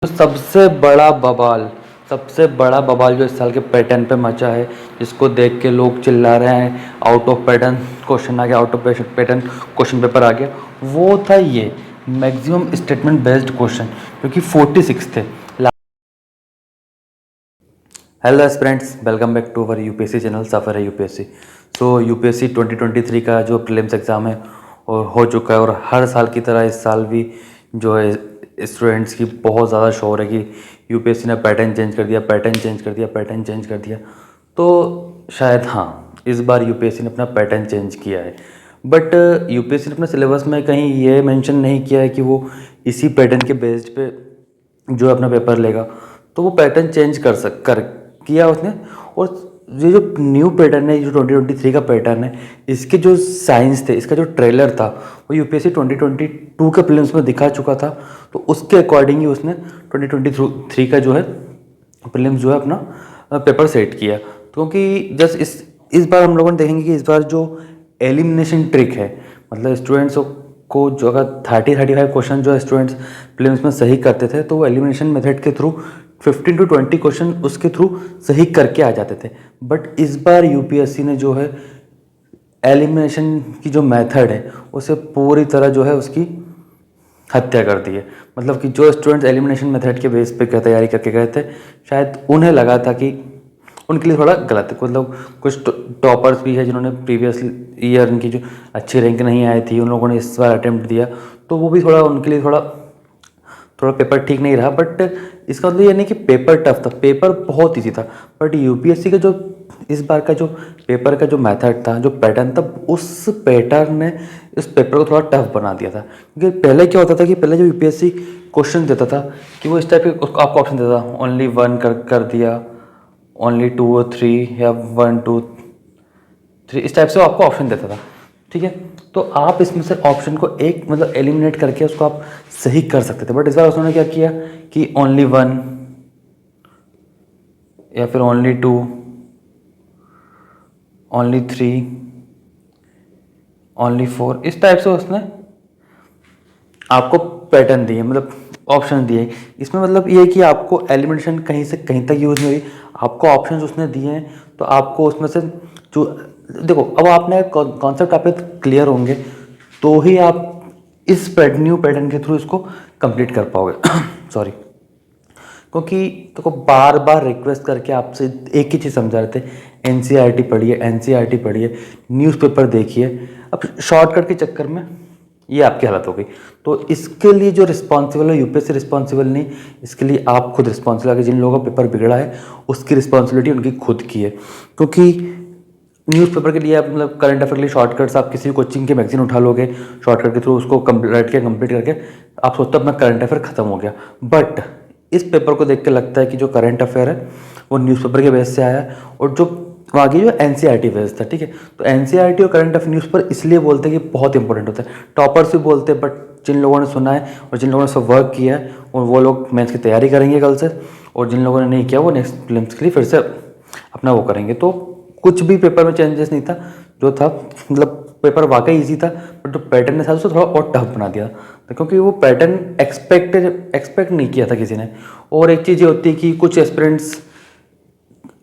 सबसे बड़ा बवाल सबसे बड़ा बवाल जो इस साल के पैटर्न पे मचा है, जिसको देख के लोग चिल्ला रहे हैं आउट ऑफ पैटर्न क्वेश्चन आ गया, out of pattern question paper आ गया, वो था ये मैक्सिमम स्टेटमेंट बेस्ड क्वेश्चन, क्योंकि 46 थे। Hello aspirants, welcome back to our UPSC channel सफ़र है यूपीएससी। सो यूपीएससी 2023 का जो प्रीलिम्स एग्ज़ाम है और हो चुका है, और हर साल की तरह इस साल भी जो है स्टूडेंट्स की बहुत ज़्यादा शोर है कि यूपीएससी ने पैटर्न चेंज कर दिया, पैटर्न चेंज कर दिया, पैटर्न चेंज कर दिया। तो शायद हाँ, इस बार यूपीएससी ने अपना पैटर्न चेंज किया है, बट यूपीएससी ने अपने सिलेबस में कहीं ये मेंशन नहीं किया है कि वो इसी पैटर्न के बेस्ड पे जो अपना पेपर लेगा। तो वो पैटर्न चेंज कर किया उसने। और ये जो न्यू पैटर्न है, जो 2023 का पैटर्न है, इसके जो साइंस थे, इसका जो ट्रेलर था, वो यूपीएससी 2022 के प्रीलिम्स में दिखा चुका था। तो उसके अकॉर्डिंग ही उसने 2023 का जो है प्रीलिम्स जो है अपना पेपर सेट किया। क्योंकि जस्ट इस बार हम लोगों ने देखेंगे कि इस बार जो एलिमिनेशन ट्रिक है, मतलब स्टूडेंट्स को जो अगर 30-35 क्वेश्चन जो स्टूडेंट्स प्रीलिम्स में सही करते थे, तो वो एलिमिनेशन मेथड के थ्रू 15 to 20 क्वेश्चन उसके थ्रू सही करके आ जाते थे। बट इस बार यूपीएससी ने जो है एलिमिनेशन की जो मेथड है, उसे पूरी तरह जो है उसकी हत्या कर दी है। मतलब कि जो स्टूडेंट्स एलिमिनेशन मेथड के बेस पे तैयारी करके गए थे, शायद उन्हें लगा था कि उनके लिए थोड़ा गलत है। मतलब कुछ टॉपर्स भी है जिन्होंने प्रीवियस ईयर उनकी जो अच्छी रैंक नहीं आई थी, उन लोगों ने इस बार अटेम्प्ट दिया, तो वो भी थोड़ा उनके लिए थोड़ा पेपर ठीक नहीं रहा। बट इसका मतलब ये नहीं कि पेपर टफ था, पेपर बहुत ईजी था। बट यूपीएससी का जो इस बार का जो पेपर का जो मेथड था, जो पैटर्न था, उस पैटर्न ने इस पेपर को थोड़ा टफ बना दिया था। क्योंकि पहले क्या होता था कि पहले जो यूपीएससी क्वेश्चन देता था कि वो इस टाइप के आपको ऑप्शन देता था, ओनली 1 कर दिया, ओनली 2 और 3, या 1 2 3, इस टाइप से वो आपको ऑप्शन देता था। ठीक है, तो आप इसमें से ऑप्शन को एक मतलब एलिमिनेट करके उसको आप सही कर सकते थे। बट इस बार उसने क्या किया कि ओनली 1 या फिर ओनली 2, ओनली 3, ओनली 4, इस टाइप से उसने आपको पैटर्न दिए, मतलब ऑप्शन दिए। इसमें मतलब ये है कि आपको एलिमिनेशन कहीं से कहीं तक यूज़ नहीं हुई, आपको ऑप्शंस उसने दिए हैं। तो आपको उसमें से जो देखो, अब आपने कॉन्सेप्ट आपके क्लियर होंगे तो ही आप इस न्यू पैटर्न के थ्रू इसको कंप्लीट कर पाओगे। सॉरी, क्योंकि देखो बार बार रिक्वेस्ट करके आपसे एक ही चीज़ समझा रहे थे, एनसीईआरटी पढ़िए, एनसीईआरटी पढ़िए, न्यूज़पेपर देखिए। अब शॉर्टकट के चक्कर में ये आपकी हालत हो गई। तो इसके लिए जो रिस्पॉन्सिबल है यूपीएससी रिस्पॉन्सिबल नहीं, इसके लिए आप खुद रिस्पॉन्सिबल है। जिन लोगों का पेपर बिगड़ा है उसकी रिस्पॉन्सिबिलिटी उनकी खुद की है। क्योंकि न्यूज़पेपर के लिए आप मतलब करंट अफेयर के लिए शॉर्टकट्स आप किसी कोचिंग के मैगजीन उठा लोगे, शॉर्टकट के थ्रू उसको कंप्लीट करके आप सोचते हो अपना करंट अफेयर खत्म हो गया। बट इस पेपर को देख के लगता है कि जो करंट अफेयर है वो न्यूज़पेपर के बेस से आया है, और जो आगे जो एनसीईआरटी बेस था। ठीक है, तो एनसीईआरटी और करंट अफेयर न्यूज़पेपर इसलिए बोलते हैं कि बहुत इंपॉर्टेंट होता है। टॉपर्स भी बोलते हैं, बट जिन लोगों ने सुना है और जिन लोगों ने सब वर्क किया है, और वो लोग मेंस की तैयारी करेंगे कल से, और जिन लोगों ने नहीं किया वो नेक्स्ट प्रीलिम्स के लिए फिर से अपना वो करेंगे। तो कुछ भी पेपर में चेंजेस नहीं था, जो था मतलब पेपर वाकई इजी था, बट जो पैटर्न ने था उसको थोड़ा और टफ बना दिया, क्योंकि वो पैटर्न एक्सपेक्ट नहीं किया था किसी ने। और एक चीज़ ये होती है कि कुछ एस्पिरेंट्स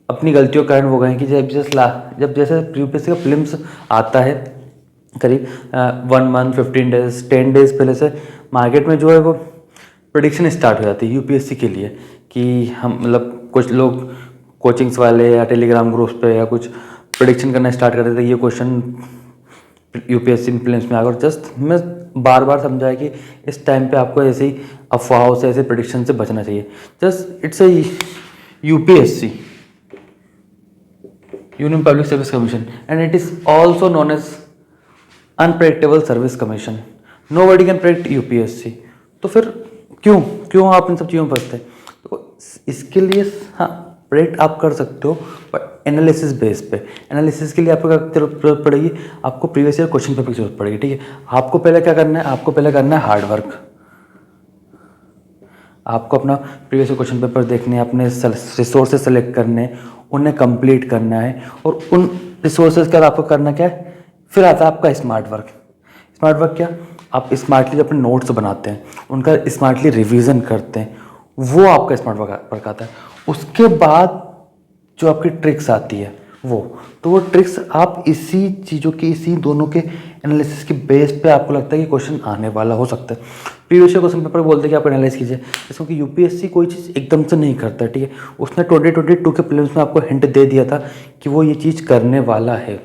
अपनी गलतियों के कारण वो गए कि जब जैसे यूपीएससी का प्रीलिम्स आता है करीब 1 मंथ 15 डेज 10 डेज पहले से मार्केट में जो है वो प्रेडिक्शन स्टार्ट हो जाती है यूपीएससी के लिए, कि हम मतलब कुछ लोग कोचिंग्स वाले या टेलीग्राम ग्रुप्स पे या कुछ प्रेडिक्शन करना स्टार्ट कर देते, ये क्वेश्चन यूपीएससी प्रीलिम्स में आकर। जस्ट मैं बार बार समझाया कि इस टाइम पे आपको ऐसे ही अफवाहों से, ऐसे प्रेडिक्शन से बचना चाहिए। Just it's a UPSC, union public service commission, and it is also known as unpredictable service commission. Nobody can predict UPSC. तो फिर क्यों आप इन सब चीज़ों में फंसते हैं? तो इसके लिए हाँ, प्रेडिक्ट आप कर सकते हो, पर एनालिसिस बेस पे। एनालिसिस के लिए आपको क्या जरूरत पड़ेगी? आपको प्रीवियस ईयर क्वेश्चन पेपर की जरूरत पड़ेगी। ठीक है, आपको पहले क्या करना है? आपको पहले करना है हार्ड वर्क। आपको अपना प्रीवियस क्वेश्चन पेपर देखने हैं, अपने रिसोर्सेज सेलेक्ट करने हैं, उन्हें कंप्लीट करना है, और उन रिसोर्सेज का आपको करना क्या है? फिर आता है आपका स्मार्ट वर्क। स्मार्ट वर्क क्या? आप स्मार्टली अपने नोट्स बनाते हैं, उनका स्मार्टली रिवीजन करते हैं, वो आपका स्मार्ट वर्क आता है। उसके बाद जो आपकी ट्रिक्स आती है वो ट्रिक्स आप इसी चीज़ों की, इसी दोनों के एनालिसिस के बेस पे आपको लगता है कि क्वेश्चन आने वाला हो सकता है। प्रीवियस क्वेश्चन पेपर बोलते हैं कि आप एनालाइज कीजिए, क्योंकि यूपीएससी कोई चीज़ एकदम से नहीं करता, ठीक है। उसने 2022 के प्रीलिम्स में आपको हिंट दे दिया था कि वो ये चीज़ करने वाला है।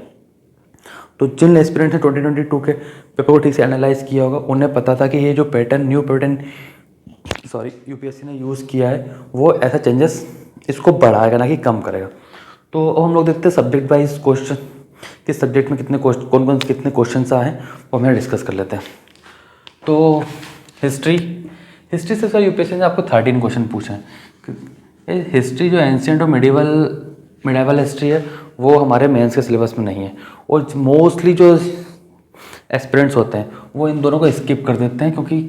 तो जिन एस्पिरेंट्स ने 2022 के पेपर को ठीक से एनालाइज किया होगा, उन्हें पता था कि ये जो पैटर्न, न्यू पैटर्न यूपीएससी ने यूज़ किया है, वो ऐसा चेंजेस इसको बढ़ाएगा ना कि कम करेगा। तो अब हम लोग देखते हैं सब्जेक्ट वाइज क्वेश्चन, किस सब्जेक्ट में कितने कौन कौन से कितने क्वेश्चन आए हैं, वो हम डिस्कस कर लेते हैं। तो हिस्ट्री से सर यूपीएससी ने आपको 13 क्वेश्चन पूछे हैं। हिस्ट्री जो एंशिएंट और मिडिवल हिस्ट्री है, वो हमारे मेंस के सिलेबस में नहीं है, और मोस्टली जो एस्पिरेंट्स होते हैं वो इन दोनों को स्किप कर देते हैं, क्योंकि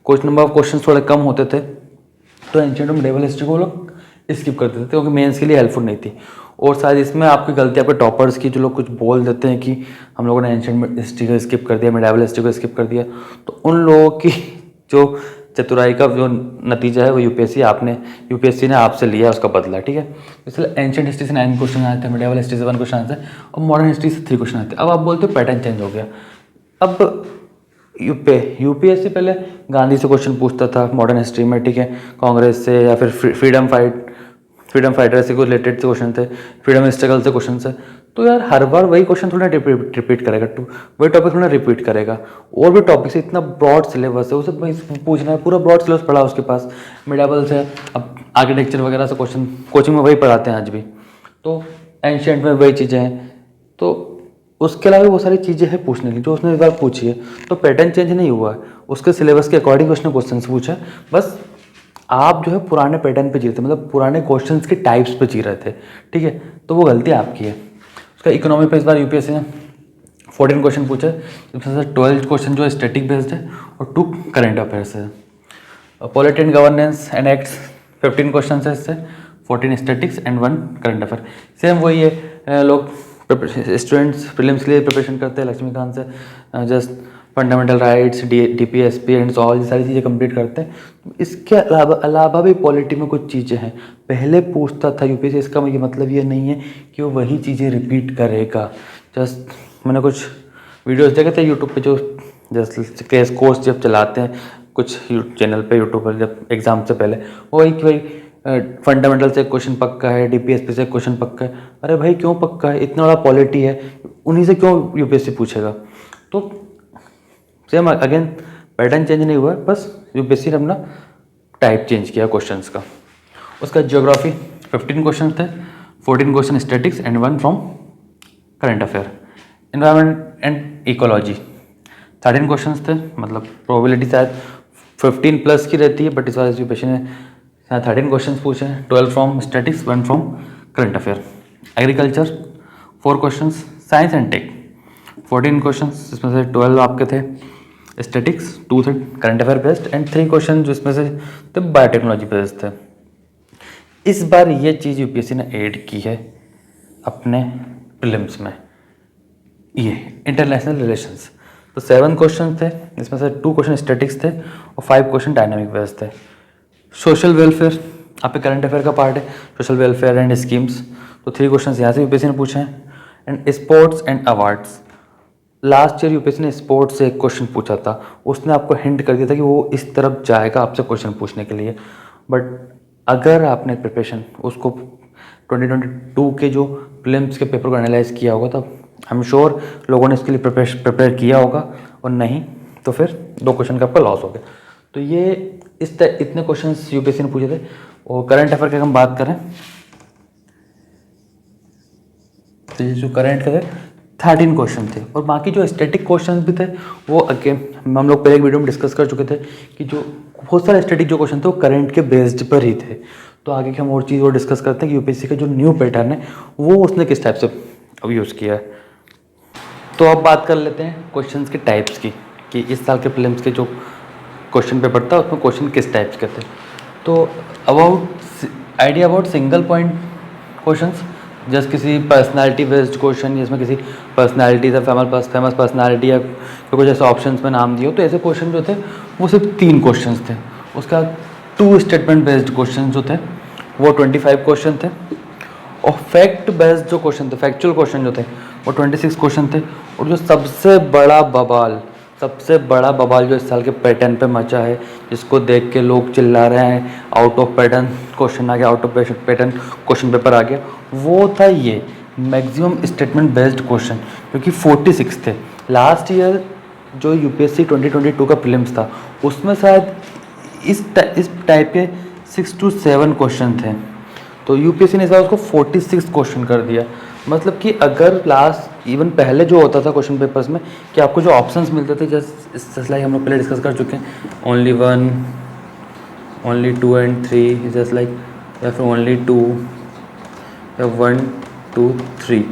क्वेश्चन नंबर ऑफ क्वेश्चन थोड़े कम होते थे, तो एंशिएंट और मिडिवल हिस्ट्री को लोग स्किप कर देते थे, क्योंकि मेंस के लिए हेल्पफुल नहीं थी। और शायद इसमें आपकी गलती आपके टॉपर्स की, जो लोग कुछ बोल देते हैं कि हम लोगों ने एंशिएंट हिस्ट्री को स्किप कर दिया, मिडिवल हिस्ट्री को स्किप कर दिया, तो उन लोगों की जो चतुराई का जो नतीजा है वो यूपीएससी ने आपसे लिया, उसका बदला, ठीक है। इसलिए एंशिएंट हिस्ट्री से 9 क्वेश्चन आए थे, मिडिवल हिस्ट्री से 1 क्वेश्चन आते हैं, और मॉडर्न हिस्ट्री से 3 क्वेश्चन आते हैं। अब आप बोलते हो पैटर्न चेंज हो गया। अब यूपीएससी पहले गांधी से क्वेश्चन पूछता था मॉडर्न हिस्ट्री में, ठीक है, कांग्रेस से, या फिर फ्रीडम फाइटर से कुछ रिलेटेड से क्वेश्चन थे, फ्रीडम स्ट्रगल से क्वेश्चन है। तो यार हर बार वही क्वेश्चन थोड़ा रिपीट करेगा, वही टॉपिक थोड़ा रिपीट करेगा। और भी टॉपिक से इतना ब्रॉड सिलेबस है, उसे पूछना है, पूरा ब्रॉड सिलेबस पढ़ा उसके पास, मिडाबल से, अब आर्किटेक्चर वगैरह से क्वेश्चन कोचिंग में वही पढ़ाते हैं आज भी, तो एंशिएंट में वही चीज़ें हैं। तो उसके अलावा बहुत सारी चीज़ें हैं पूछने की, जो उसने इस बार पूछी है। तो पैटर्न चेंज नहीं हुआ है, उसके सिलेबस के अकॉर्डिंग उसने क्वेश्चन पूछा, बस आप जो है पुराने पैटर्न पे जी रहे थे, मतलब पुराने क्वेश्चंस के टाइप्स पे जी रहे थे, ठीक है। तो वो गलती आपकी है। उसका इकोनॉमी पे इस बार यूपीएससी ने 14 क्वेश्चन पूछे, जिसमें से 12 क्वेश्चन जो है स्टैटिक बेस्ड है और 2 करंट अफेयर्स है। Polity and governance and acts 15 question है इससे, 14 statics and 1 current affair. Same वही है, लोग स्टूडेंट्स प्रीलिम्स के लिए प्रिपरेशन करते हैं लक्ष्मीकांत से, just fundamental rights, DPSP and all, ये सारी चीज़ें कंप्लीट करते हैं। इसके अलावा भी पॉलिटी में कुछ चीज़ें हैं, पहले पूछता था यूपीएससी, इसका ये मतलब ये नहीं है कि वो वही चीज़ें रिपीट करेगा। जस्ट मैंने कुछ वीडियोस देखे थे यूट्यूब पे, जो जस्ट क्रेश कोर्स जब चलाते हैं कुछ चैनल पे, यूट्यूब पर, जब एग्ज़ाम से पहले, वही कि भाई फंडामेंटल से क्वेश्चन पक्का है, डीपीएसपी से क्वेश्चन पक्का है। अरे भाई क्यों पक्का है, इतना बड़ा पॉलिटी है, उन्हीं से क्यों यूपीएससी पूछेगा। तो सेम अगेन पैटर्न चेंज नहीं हुआ, बस यूपीएससी ने अपना टाइप चेंज किया क्वेश्चंस का। उसका ज्योग्राफी 15 क्वेश्चन थे, 14 question statics and 1 from current affair. Environment and ecology 13 question थे, मतलब प्रोबेबिलिटी शायद 15 प्लस की रहती है, बट इस बार यूपीएससी ने 13 क्वेश्चन पूछे हैं, 12 from statics, 1 from current affair. Agriculture 4 question, science and tech 14 question, जिसमें से 12 आपके थे स्टैटिक्स, 2 थे current affair based and 3 question जिसमें से तो बायोटेक्नोलॉजी बेस्ड थे। इस बार ये चीज़ यूपीएससी ने ऐड की है अपने प्रीलिम्स में, ये इंटरनेशनल रिलेशंस। तो 7 क्वेश्चन थे, इसमें से 2 क्वेश्चन स्टैटिक्स थे और 5 क्वेश्चन डायनामिक बेस्ड थे। सोशल वेलफेयर आपके करंट अफेयर का पार्ट है, सोशल वेलफेयर एंड स्कीम्स, तो 3 क्वेश्चन यहाँ से यूपीएससी ने पूछे हैं। And sports and awards, last year UPSC ने स्पोर्ट्स से एक क्वेश्चन पूछा था, उसने आपको हिंट कर दिया था कि वो इस तरफ जाएगा आपसे क्वेश्चन पूछने के लिए। बट अगर आपने प्रिपरेशन उसको 2022 के जो प्रीलिम्स के पेपर को एनालाइज किया होगा, तब आई एम श्योर लोगों ने इसके लिए प्रिपेयर किया होगा, और नहीं तो फिर 2 क्वेश्चन का आपका लॉस हो गया। तो ये इतने क्वेश्चन यूपीएससी ने पूछे थे। और करंट अफेयर की हम बात करें तो ये जो करंट के थे 13 क्वेश्चन थे, और बाकी जो स्टैटिक क्वेश्चन भी थे वो अगेन हम लोग पहले एक वीडियो में डिस्कस कर चुके थे कि जो बहुत सारे स्टैटिक जो क्वेश्चन थे वो करंट के बेस्ड पर ही थे। तो आगे की हम और चीज़ और डिस्कस करते हैं कि यूपीएससी का जो न्यू पैटर्न है वो उसने किस टाइप से अब यूज़ किया है। तो अब बात कर लेते हैं क्वेश्चंस के टाइप्स की, कि इस साल के प्रीलिम्स के जो क्वेश्चन पेपर था उसमें क्वेश्चन किस टाइप्स के थे। तो idea about single point questions, just किसी पर्सनालिटी बेस्ड क्वेश्चन, जिसमें किसी पर्सनालिटी से फेमस पर्सनालिटी या कुछ ऐसे ऑप्शंस में नाम दिए हो, तो ऐसे क्वेश्चन जो थे वो सिर्फ 3 क्वेश्चन थे। उसका 2 स्टेटमेंट बेस्ड क्वेश्चन जो थे वो 25 क्वेश्चन थे, और फैक्ट बेस्ड जो क्वेश्चन थे, फैक्चुअल क्वेश्चन जो थे वो 26 क्वेश्चन थे। और जो सबसे बड़ा बवाल जो इस साल के पैटर्न पे मचा है, जिसको देख के लोग चिल्ला रहे हैं आउट ऑफ पैटर्न क्वेश्चन आ गया, out of pattern question paper आ गया, वो था ये मैक्सिमम स्टेटमेंट बेस्ड क्वेश्चन, क्योंकि 46 थे। लास्ट ईयर जो यूपीएससी 2022 का प्रीलिम्स था उसमें शायद इस टाइप के 6 to 7 क्वेश्चन थे, तो यूपीएससी ने इस बार उसको 46 क्वेश्चन कर दिया। मतलब कि अगर लास्ट इवन पहले जो होता था क्वेश्चन पेपर्स में कि आपको जो ऑप्शंस मिलते थे, जस्ट लाइक हम लोग पहले डिस्कस कर चुके हैं, only 1, only 2 and 3, just like, या फिर ओनली 2 या 1 2 3,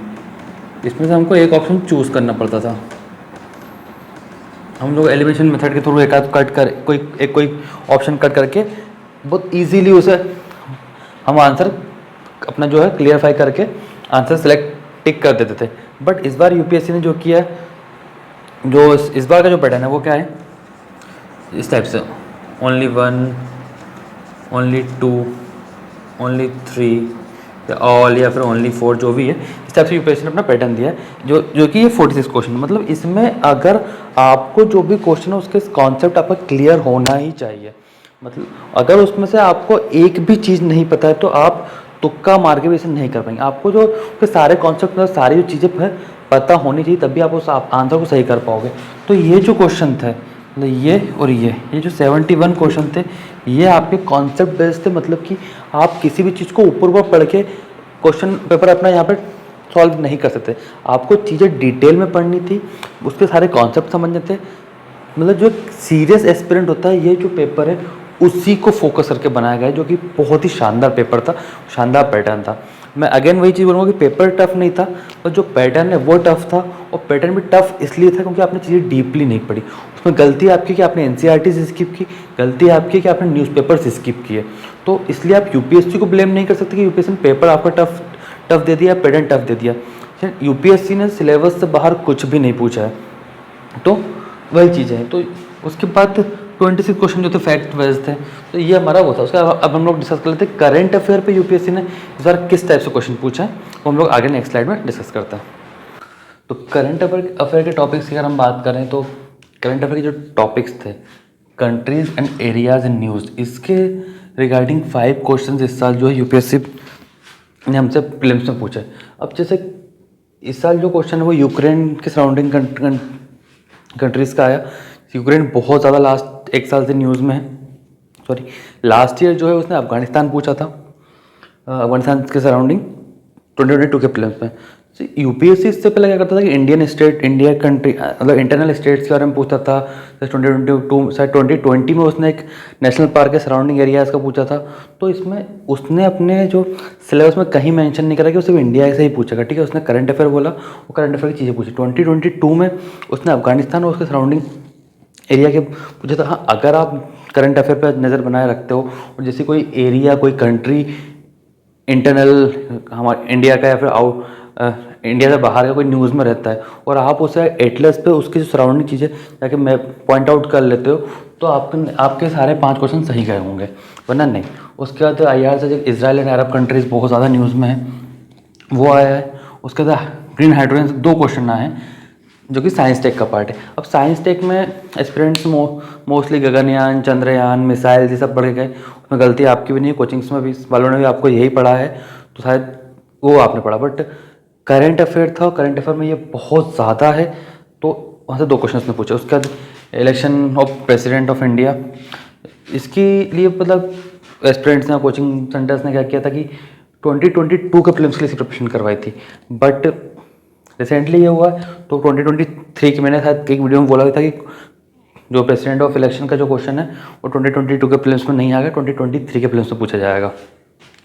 इसमें से हमको एक ऑप्शन चूज़ करना पड़ता था। हम लोग एलिमिनेशन मेथड के थ्रू एक आध कट कर कोई ऑप्शन कट करके बहुत इजीली उसे हम आंसर अपना जो है क्लियरफाई करके आंसर सेलेक्ट टिक कर देते थे। बट इस बार यूपीएससी ने जो किया, जो इस बार का जो पैटर्न है वो क्या है, इस टाइप से ओनली 1, ओनली 2, ओनली 3 या ऑल या फिर ओनली 4, जो भी है, इस टाइप से यूपीएससी ने अपना पैटर्न दिया है, जो कि ये 46 क्वेश्चन। मतलब इसमें अगर आपको जो भी क्वेश्चन है उसके कॉन्सेप्ट आपका क्लियर होना ही चाहिए। मतलब अगर उसमें से आपको एक भी चीज़ नहीं पता है तो आप तुक्का मार के भी इसे नहीं कर पाएंगे। आपको जो उसके सारे कॉन्सेप्ट, सारी जो चीज़ें पता होनी चाहिए, तभी आप उस आंसर को सही कर पाओगे। तो ये जो क्वेश्चन थे, मतलब ये और ये जो 71 क्वेश्चन थे, ये आपके कॉन्सेप्ट बेस्ड थे। मतलब कि आप किसी भी चीज़ को ऊपर पढ़ के क्वेश्चन पेपर अपना यहाँ पे सॉल्व नहीं कर सकते, आपको चीज़ें डिटेल में पढ़नी थी, उसके सारे कॉन्सेप्ट समझने थे। मतलब जो सीरियस एस्पिरेंट होता है, ये जो पेपर है उसी को फोकस करके बनाया गया है, जो कि बहुत ही शानदार पेपर था, शानदार पैटर्न था। मैं अगेन वही चीज़ बोलूँगा कि पेपर टफ नहीं था, पर जो पैटर्न है वो टफ था, और पैटर्न भी टफ इसलिए था क्योंकि आपने चीज़ें डीपली नहीं पढ़ी। उसमें गलती आपकी कि आपने एनसीईआरटी से स्किप की, गलती आपकी कि आपने न्यूज़पेपर से स्किप किए। तो इसलिए आप यूपीएससी को ब्लेम नहीं कर सकते कि यूपीएससी ने पेपर आपका टफ दे दिया, पैटर्न टफ दे दिया। यूपीएससी ने सिलेबस से बाहर कुछ भी नहीं पूछा है, तो वही चीज़ है। तो उसके बाद 26 क्वेश्चन जो थे फैक्ट बेस्ड थे, तो ये हमारा वो था। उसका अब हम लोग डिस्कस कर लेते हैं करंट अफेयर पे यूपीएससी ने इस बार किस टाइप से क्वेश्चन पूछा है, वो हम लोग आगे नेक्स्ट स्लाइड में डिस्कस करते हैं। तो करंट अफेयर के टॉपिक्स की अगर हम बात करें तो करंट अफेयर के जो टॉपिक्स थे, countries and areas in news, इसके रिगार्डिंग 5 क्वेश्चन इस साल जो है यूपीएससी ने हमसे प्रीलिम्स में पूछा है। अब जैसे इस साल जो क्वेश्चन है वो यूक्रेन के सराउंडिंग कंट्रीज़ का आया। यूक्रेन बहुत ज़्यादा लास्ट 1 साल से न्यूज़ में है। सॉरी, लास्ट ईयर जो है उसने अफगानिस्तान पूछा था, अफगानिस्तान के सराउंडिंग 2022 के प्रीलिम्स में। यूपीएससी इससे पहले क्या करता था कि इंडिया कंट्री, मतलब इंटरनल स्टेट्स के बारे में पूछता था। 2022 शायद 2020 में उसने एक नेशनल पार्क के सराउंडिंग एरियाज़ का पूछा था। तो इसमें उसने अपने जो सिलेबस में कहीं मेंशन नहीं करा कि वो सिर्फ इंडिया से ही पूछेगा, ठीक है। उसने करंट अफेयर बोला, वो करंट अफेयर की चीज़ें पूछी। 2022 में उसने अफगानिस्तान और उसके सराउंडिंग एरिया के पूछा था। हाँ, अगर आप करंट अफेयर पर नज़र बनाए रखते हो और जैसे कोई एरिया, कोई कंट्री इंटरनल हमारे इंडिया का या फिर इंडिया से बाहर का कोई न्यूज़ में रहता है और आप उसे एटलस पे उसकी जो सराउंडिंग चीज़ें जाके मैं पॉइंट आउट कर लेते हो, तो आपके सारे 5 क्वेश्चन सही गए होंगे, वरना नहीं। उसके बाद IR से जो इजराइल एंड अरब कंट्रीज़ बहुत ज़्यादा न्यूज़ में है, वो आया है। उसके बाद ग्रीन हाइड्रोजन से 2 क्वेश्चन आए हैं जो कि साइंस टेक का पार्ट है। अब साइंस टेक में aspirants mostly Gaganyaan, Chandrayaan, missile ये सब पढ़ गए। उसमें गलती आपकी भी नहीं है, कोचिंग्स में भी वालों ने भी आपको यही पढ़ा है, तो शायद वो आपने पढ़ा। बट करंट अफेयर था, करंट अफेयर में ये बहुत ज़्यादा है, तो वहाँ से 2 क्वेश्चन उसने पूछे। उसके बाद election of president of India, इसके लिए मतलब एस्पिरेंट्स ने, कोचिंग सेंटर्स ने क्या किया था कि 2022 के प्रीलिम्स के लिए प्रिपरेशन करवाई थी। बट रिसेंटली ये हुआ, तो 2023 की मैंने शायद एक वीडियो में बोला था कि जो प्रेसिडेंट ऑफ इलेक्शन का जो क्वेश्चन है वो 2022 के प्रीलिम्स में नहीं आएगा, 2023 के प्रीलिम्स में पूछा जाएगा।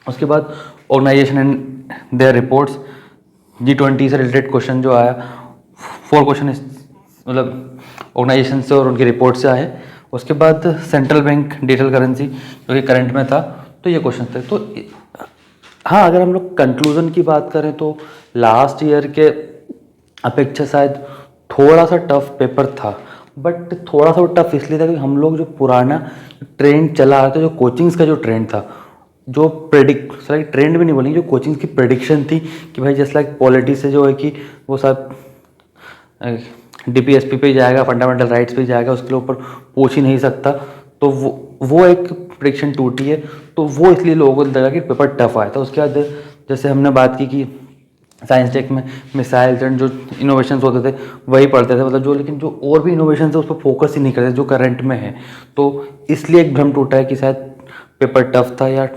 उसके बाद organisation and there reports, G20 से रिलेटेड क्वेश्चन जो आया, 4 क्वेश्चन मतलब ऑर्गेनाइजेशन से और उनकी रिपोर्ट से आए। उसके बाद सेंट्रल बैंक डिजिटल करेंसी जो कि करंट में था, तो ये क्वेश्चन थे। तो हाँ, अगर हम लोग कंक्लूजन की बात करें तो लास्ट ईयर के अपेक्षा शायद थोड़ा सा टफ पेपर था, बट थोड़ा सा टफ इसलिए था कि हम लोग जो पुराना ट्रेंड चला आ रहा था, जो कोचिंग्स का जो ट्रेंड था, जो लाइक ट्रेंड भी नहीं बोलेंगे, जो कोचिंग्स की प्रेडिक्शन थी कि भाई जैसे लाइक पॉलिटी से जो है कि वो सब डीपीएसपी पे जाएगा, फंडामेंटल राइट्स पे जाएगा, उसके ऊपर पूछ ही नहीं सकता, तो वो एक प्रेडिक्शन टूटी है। तो वो इसलिए लोगों को लगा कि पेपर टफ आया था। उसके बाद जैसे हमने बात की कि साइंस टेक में मिसाइल्स एंड जो इनोवेशंस होते थे वही पढ़ते थे, मतलब जो, लेकिन जो और भी इनोवेशन है उस पर फोकस ही नहीं करते जो करंट में है। तो इसलिए एक भ्रम टूटा है कि शायद पेपर टफ था या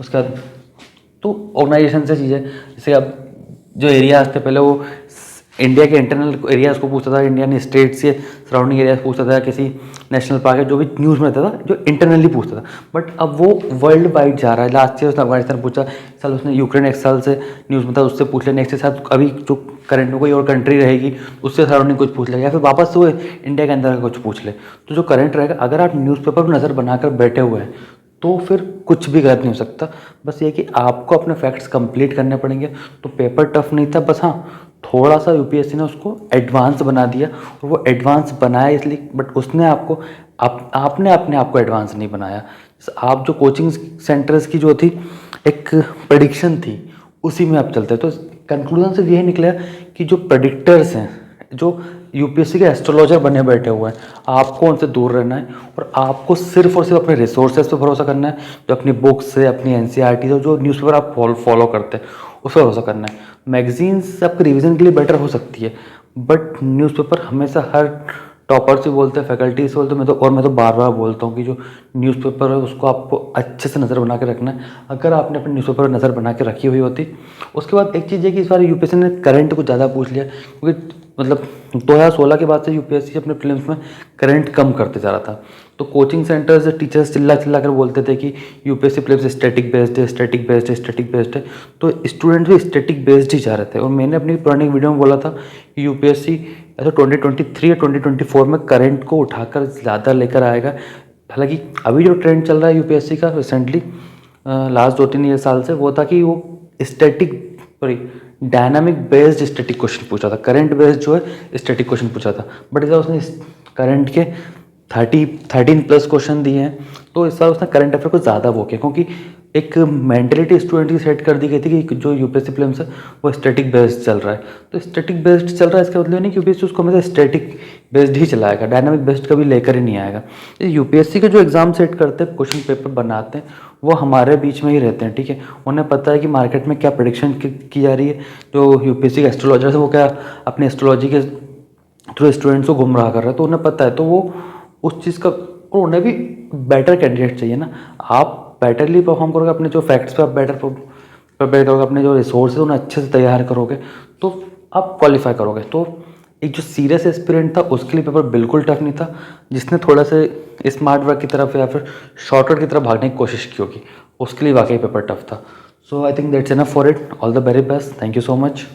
उसका। तो ऑर्गेनाइजेशन से चीज़ें, जैसे अब जो एरियाज थे पहले वो इंडिया के इंटरनल एरियाज़ को पूछता था, इंडियन स्टेट से सराउंडिंग एरियाज पूछता था, किसी नेशनल पार्क है जो भी न्यूज़ में रहता था जो इंटरनली पूछता था। बट अब वो वर्ल्ड वाइड जा रहा है। लास्ट ईयर उसने अफगानिस्तान पूछा, साल उसने यूक्रेन, एक साल से न्यूज़ में था उससे पूछ लिया, नेक्स्ट साल अभी जो करंट में कोई और कंट्री रहेगी उससे सराउंडिंग कुछ पूछ ले, या फिर वापस से वो इंडिया के अंदर का कुछ पूछ ले। तो जो करंट रहेगा, अगर आप न्यूज़पेपर पर नज़र बनाकर बैठे हुए हैं तो फिर कुछ भी गलत नहीं हो सकता। बस ये कि आपको अपने फैक्ट्स कंप्लीट करने पड़ेंगे। तो पेपर टफ नहीं था, बस हाँ थोड़ा सा यूपीएससी ने उसको एडवांस बना दिया। और वो एडवांस बनाया इसलिए, बट उसने आपको आपने अपने आप को एडवांस नहीं बनाया। आप जो कोचिंग सेंटर्स की जो थी एक प्रेडिक्शन थी उसी में आप चलते। तो कंक्लूजन से यही निकला कि जो प्रेडिक्टर्स हैं, जो यूपीएससी के एस्ट्रोलॉजर बने बैठे हुए हैं, आपको उनसे दूर रहना है और आपको सिर्फ और सिर्फ अपने रिसोर्सेज पे भरोसा करना है, जो अपनी बुक्स से, अपनी एनसीईआरटी से, जो न्यूज़पेपर आप फॉलो करते हैं उस पर भरोसा करना है। मैगजीन्स आपके रिवीजन के लिए बेटर हो सकती है, बट न्यूज़पेपर हमेशा हर टॉपर से बोलते हैं, फैकल्टी से बोलते हैं, मैं तो बार बार बोलता हूँ कि जो न्यूज़पेपर है उसको आपको अच्छे से नज़र बना के रखना है। अगर आपने अपने न्यूज़पेपर पर नज़र बना के रखी हुई होती। उसके बाद एक चीज़ है कि इस बार यूपीएससी ने करंट को ज़्यादा पूछ लिया, क्योंकि मतलब 2016 के बाद से यूपीएससी अपने प्रीलिम्स में करंट कम करते जा रहा था। तो कोचिंग सेंटर्स से टीचर्स चिल्ला चिल्ला कर बोलते थे कि यूपीएससी प्रीलिम्स स्टैटिक बेस्ड है, स्टैटिक बेस्ड है, स्टैटिक बेस्ड है। तो स्टूडेंट भी स्टैटिक बेस्ड ही जा रहे थे। और मैंने अपनी पुरानी वीडियो में बोला था कि यूपीएससी ऐसा 2023 या 2024 में करंट को उठाकर ज़्यादा लेकर आएगा। हालांकि अभी जो ट्रेंड चल रहा है यूपीएससी का रिसेंटली लास्ट 2-3 साल से, वो था कि वो डायनामिक बेस्ड स्टैटिक क्वेश्चन पूछा था। करंट बेस्ड जो है स्टैटिक क्वेश्चन पूछा था, बट इस बार उसने करंट के 13+ क्वेश्चन दिए हैं। तो इस बार उसने करंट अफेयर को ज़्यादा वो किया, क्योंकि एक मेंटलिटी स्टूडेंट की सेट कर दी गई थी कि जो यूपीएससी प्रीलिम्स है वो स्टैटिक बेस्ड चल रहा है। तो स्टैटिक बेस्ड चल रहा है इसका मतलब नहीं कि यूपीएससी उसको हमेशा स्टैटिक बेस्ड ही चलाएगा, डायनामिक बेस्ड कभी लेकर ही नहीं आएगा। यूपीएससी के जो एग्जाम सेट करते हैं, क्वेश्चन पेपर बनाते हैं, वो हमारे बीच में ही रहते हैं, ठीक है। उन्हें पता है कि मार्केट में क्या प्रेडिक्शन की जा रही है। जो यूपीएससी के एस्ट्रोलॉजर है वो क्या अपने एस्ट्रोलॉजी के थ्रू स्टूडेंट्स को गुमराह कर रहे हैं, तो उन्हें पता है। तो वो उस चीज़ का, और उन्हें भी बेटर कैंडिडेट चाहिए ना। आप बेटरली परफॉर्म करोगे, अपने जो फैक्ट्स पे आप बेटर करोगे, अपने जो रिसोर्स है उन्हें अच्छे से तैयार करोगे, तो आप क्वालिफाई करोगे। तो एक जो सीरियस एस्पिरेंट था उसके लिए पेपर बिल्कुल टफ नहीं था। जिसने थोड़ा से स्मार्ट वर्क की तरफ या फिर शॉर्टकट की तरफ भागने की कोशिश की होगी, उसके लिए वाकई पेपर टफ था। So I think that's enough for it. All the very best. Thank you so much.